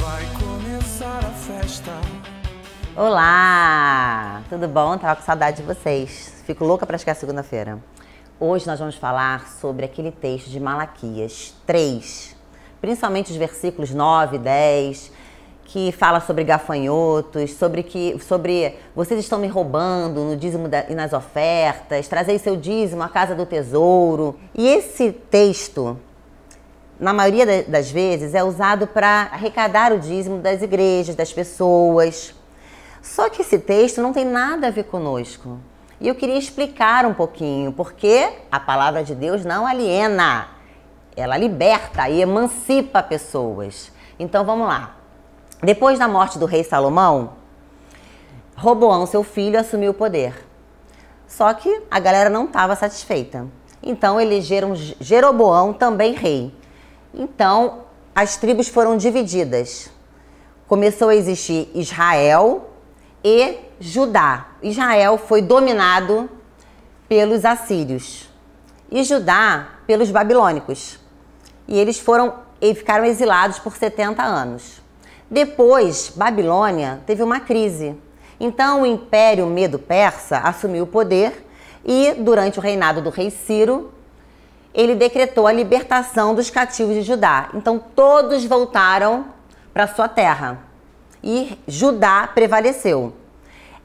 vai começar a festa. Olá, tudo bom? Tava com saudade de vocês. Fico louca para chegar segunda-feira. Hoje nós vamos falar sobre aquele texto de Malaquias 3, principalmente os versículos 9 e 10, que fala sobre gafanhotos, sobre vocês estão me roubando no dízimo e nas ofertas, trazei seu dízimo à casa do tesouro. E esse texto, na maioria das vezes, é usado para arrecadar o dízimo das igrejas, das pessoas. Só que esse texto não tem nada a ver conosco. E eu queria explicar um pouquinho, porque a palavra de Deus não aliena, ela liberta e emancipa pessoas. Então vamos lá. Depois da morte do rei Salomão, Roboão, seu filho, assumiu o poder. Só que a galera não estava satisfeita. Então elegeram Jeroboão também rei. Então as tribos foram divididas. Começou a existir Israel e Judá. Israel foi dominado pelos assírios e Judá pelos babilônicos. E eles ficaram exilados por 70 anos. Depois, Babilônia teve uma crise. Então o Império Medo-Persa assumiu o poder e, durante o reinado do rei Ciro, ele decretou a libertação dos cativos de Judá. Então todos voltaram para sua terra e Judá prevaleceu.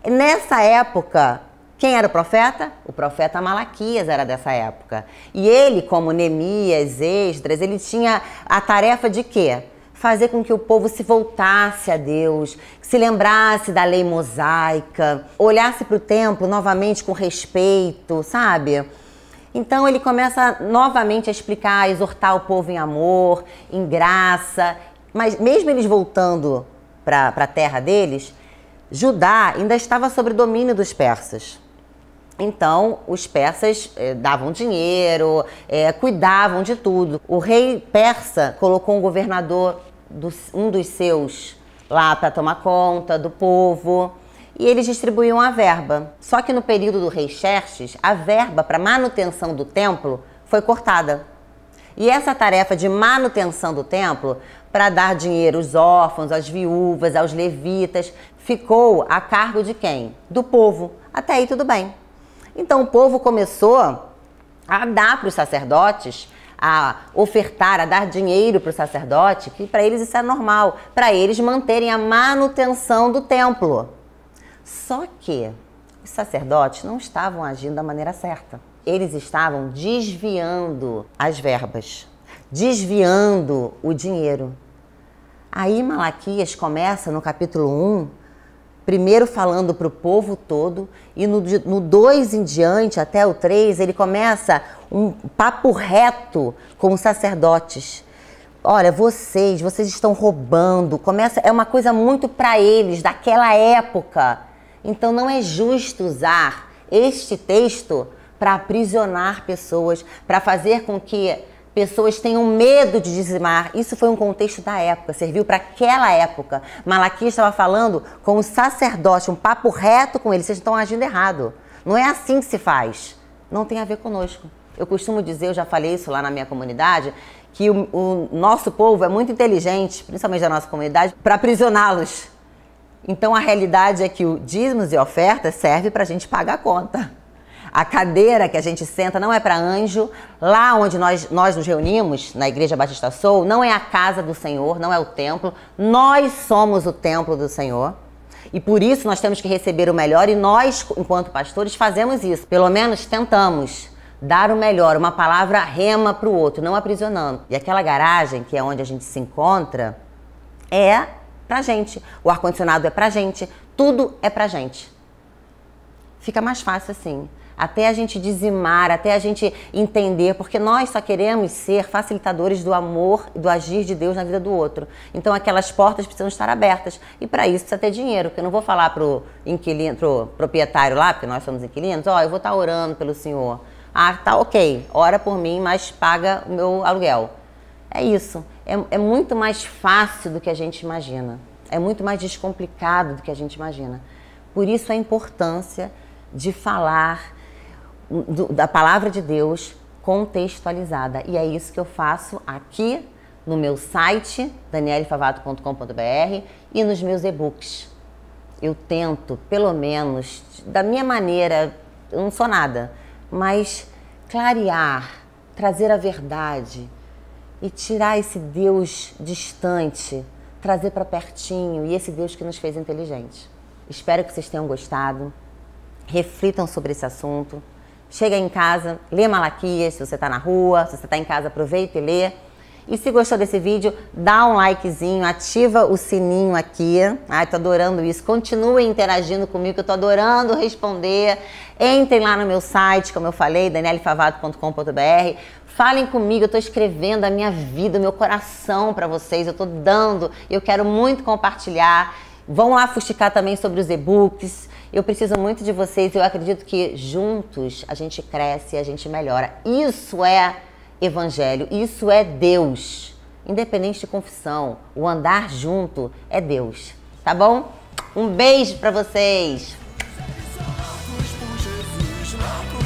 Nessa época, quem era o profeta? O profeta Malaquias era dessa época. E ele, como Neemias, Esdras, ele tinha a tarefa de quê? Fazer com que o povo se voltasse a Deus, se lembrasse da lei mosaica, olhasse para o templo novamente com respeito, sabe? Então ele começa novamente a explicar, a exortar o povo em amor, em graça. Mas mesmo eles voltando para a terra deles, Judá ainda estava sob domínio dos persas. Então, os persas davam dinheiro, cuidavam de tudo. O rei persa colocou um governador, um dos seus, lá para tomar conta do povo. E eles distribuíam a verba. Só que no período do rei Xerxes, a verba para manutenção do templo foi cortada. E essa tarefa de manutenção do templo, para dar dinheiro aos órfãos, às viúvas, aos levitas, ficou a cargo de quem? Do povo. Até aí tudo bem. Então o povo começou a dar para os sacerdotes, a ofertar, a dar dinheiro para o sacerdote, que para eles isso é normal, para eles manterem a manutenção do templo. Só que os sacerdotes não estavam agindo da maneira certa. Eles estavam desviando as verbas, desviando o dinheiro. Aí Malaquias começa no capítulo 1, primeiro falando para o povo todo, e no 2 em diante, até o 3, ele começa um papo reto com os sacerdotes. Olha, vocês estão roubando. É uma coisa muito para eles, daquela época. Então não é justo usar este texto para aprisionar pessoas, para fazer com que pessoas tenham medo de dizimar. Isso foi um contexto da época, serviu para aquela época. Malaquias estava falando com os sacerdotes, um papo reto com eles. Vocês estão agindo errado. Não é assim que se faz. Não tem a ver conosco. Eu costumo dizer, eu já falei isso lá na minha comunidade, que o nosso povo é muito inteligente, principalmente da nossa comunidade, para aprisioná-los. Então a realidade é que o dízimos e ofertas serve para a gente pagar a conta. A cadeira que a gente senta não é para anjo. Lá onde nós nos reunimos, na Igreja Batista Soul, não é a casa do Senhor, não é o templo. Nós somos o templo do Senhor. E por isso nós temos que receber o melhor e nós, enquanto pastores, fazemos isso. Pelo menos tentamos dar o melhor, uma palavra rema para o outro, não aprisionando. E aquela garagem, que é onde a gente se encontra, é pra gente. O ar-condicionado é pra gente. Tudo é pra gente. Fica mais fácil assim. Até a gente dizimar, até a gente entender, porque nós só queremos ser facilitadores do amor e do agir de Deus na vida do outro. Então aquelas portas precisam estar abertas. E para isso precisa ter dinheiro, porque eu não vou falar pro inquilino, pro proprietário lá, porque nós somos inquilinos, eu vou estar orando pelo senhor. Ah, tá ok, ora por mim, mas paga o meu aluguel. É isso. É muito mais fácil do que a gente imagina. É muito mais descomplicado do que a gente imagina. Por isso a importância de falar da palavra de Deus contextualizada. E é isso que eu faço aqui no meu site, danielefavato.com.br, e nos meus e-books. Eu tento, pelo menos, da minha maneira, eu não sou nada, mas clarear, trazer a verdade e tirar esse Deus distante, trazer para pertinho, e esse Deus que nos fez inteligentes. Espero que vocês tenham gostado, reflitam sobre esse assunto. Chega em casa, lê Malaquias, se você está na rua, se você está em casa, aproveita e lê. E se gostou desse vídeo, dá um likezinho, ativa o sininho aqui. Ai, tô adorando isso. Continuem interagindo comigo, que eu tô adorando responder. Entrem lá no meu site, como eu falei, danielefavato.com.br. Falem comigo, eu tô escrevendo a minha vida, o meu coração para vocês. Eu tô dando, eu quero muito compartilhar. Vão lá fuxicar também sobre os e-books. Eu preciso muito de vocês. Eu acredito que juntos a gente cresce e a gente melhora. Isso é Evangelho, isso é Deus, independente de confissão, o andar junto é Deus, tá bom? Um beijo pra vocês! Por Jesus,